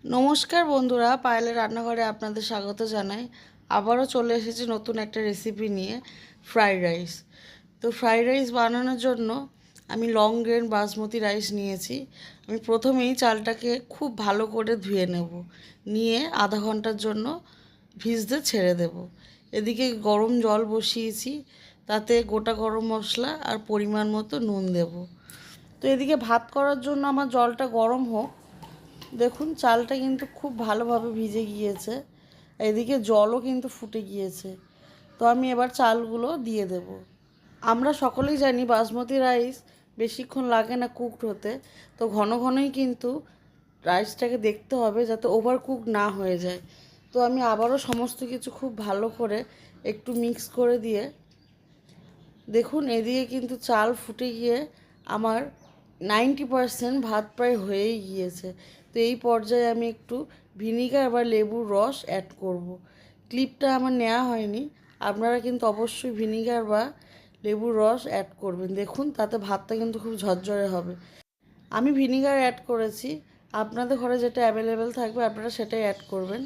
নমস্কার বন্ধুরা, পায়েলের রান্নাঘরে আপনাদের স্বাগত জানাই। আবারও চলে এসেছি নতুন একটা রেসিপি নিয়ে, ফ্রাইড রাইস। তো ফ্রাইড রাইস বানানোর জন্য আমি লং গ্রেন বাসমতি রাইস নিয়েছি। আমি প্রথমেই চালটাকে খুব ভালো করে ধুয়ে নেব, নিয়ে আধা ঘন্টার জন্য ভিজতে ছেড়ে দেব। এদিকে গরম জল বসিয়েছি, তাতে গোটা গরম মশলা আর পরিমাণ মতো নুন দেব। তো এদিকে ভাত করার জন্য আমার জলটা গরম হোক। দেখুন চালটা কিন্তু খুব ভালোভাবে ভিজে গিয়েছে, এদিকে জলও কিন্তু ফুটে গিয়েছে। তো আমি এবার চালগুলো দিয়ে দেব। আমরা সকলেই জানি বাসমতি রাইস বেশিক্ষণ লাগে না কুকড হতে, তো ঘন ঘনই কিন্তু রাইসটাকে দেখতে হবে যাতে ওভার কুক না হয়ে যায়। তো আমি আবারও সমস্ত কিছু খুব ভালো করে একটু মিক্স করে দিয়ে, দেখুন এদিকে কিন্তু চাল ফুটে গিয়ে আমার 90% ভাত প্রায় হয়েই গিয়েছে। তো এই পর্যায়ে আমি একটু ভিনিগার বা লেবুর রস অ্যাড করব। ক্লিপটা আমার নেওয়া হয়নি, আপনারা কিন্তু অবশ্যই ভিনিগার বা লেবুর রস অ্যাড করবেন। দেখুন তাতে ভাতটা কিন্তু খুব ঝরঝরে হবে। আমি ভিনিগার অ্যাড করেছি, আপনাদের ঘরে যেটা অ্যাভেলেবেল থাকবে আপনারা সেটাই অ্যাড করবেন।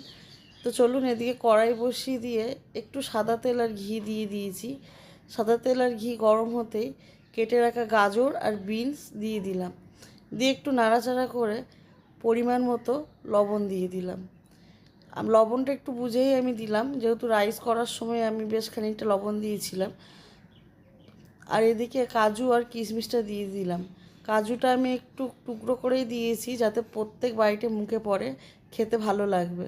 তো চলুন এদিকে কড়াই বসিয়ে দিয়ে একটু সাদা তেল আর ঘি দিয়ে দিয়েছি। সাদা তেল আর ঘি গরম হতেই কেটে রাখা গাজর আর বিনস দিয়ে দিলাম, দিয়ে একটু নাড়াচাড়া করে পরিমাণ মতো লবণ দিয়ে দিলাম। লবণটা একটু বুঝেই আমি দিলাম, যেহেতু রাইস করার সময় আমি বেশ খানিকটা লবণ দিয়েছিলাম। আর এদিকে কাজু আর কিশমিশটা দিয়ে দিলাম। কাজুটা আমি একটু টুকরো করেই দিয়েছি যাতে প্রত্যেক বাইটে মুখে পড়ে, খেতে ভালো লাগবে।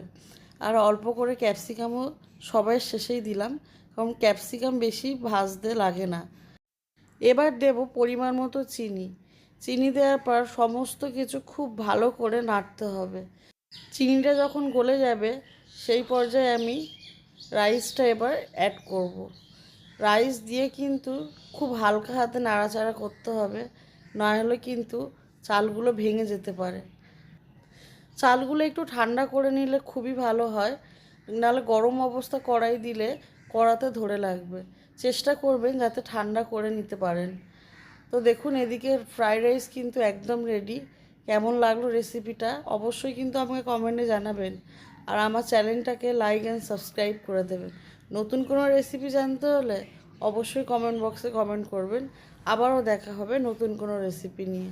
আর অল্প করে ক্যাপসিকামও সবাই শেষেই দিলাম, কারণ ক্যাপসিকাম বেশি ভাজতে লাগে না। এবার দেব পরিমাণ মতো চিনি। চিনি দেওয়ার পর সমস্ত কিছু খুব ভালো করে নাড়তে হবে। চিনিটা যখন গলে যাবে সেই পর্যায়ে আমি রাইসটা এবার অ্যাড করব। রাইস দিয়ে কিন্তু খুব হালকা হাতে নাড়াচাড়া করতে হবে, নইলে কিন্তু চালগুলো ভেঙে যেতে পারে। চালগুলো একটু ঠান্ডা করে নিলে খুবই ভালো হয়, নাহলে গরম অবস্থা কড়াই দিলে কড়াতে ধরে লাগবে। চেষ্টা করবেন যাতে ঠান্ডা করে নিতে পারেন। তো দেখুন এদিকে ফ্রাইড রাইস কিন্তু একদম রেডি। কেমন লাগলো রেসিপিটা অবশ্যই কিন্তু আমাকে কমেন্টে জানাবেন, আর আমার চ্যানেলটাকে লাইক অ্যান্ড সাবস্ক্রাইব করে দেবেন। নতুন কোনো রেসিপি জানতে হলে অবশ্যই কমেন্ট বক্সে কমেন্ট করবেন। আবারও দেখা হবে নতুন কোনো রেসিপি নিয়ে।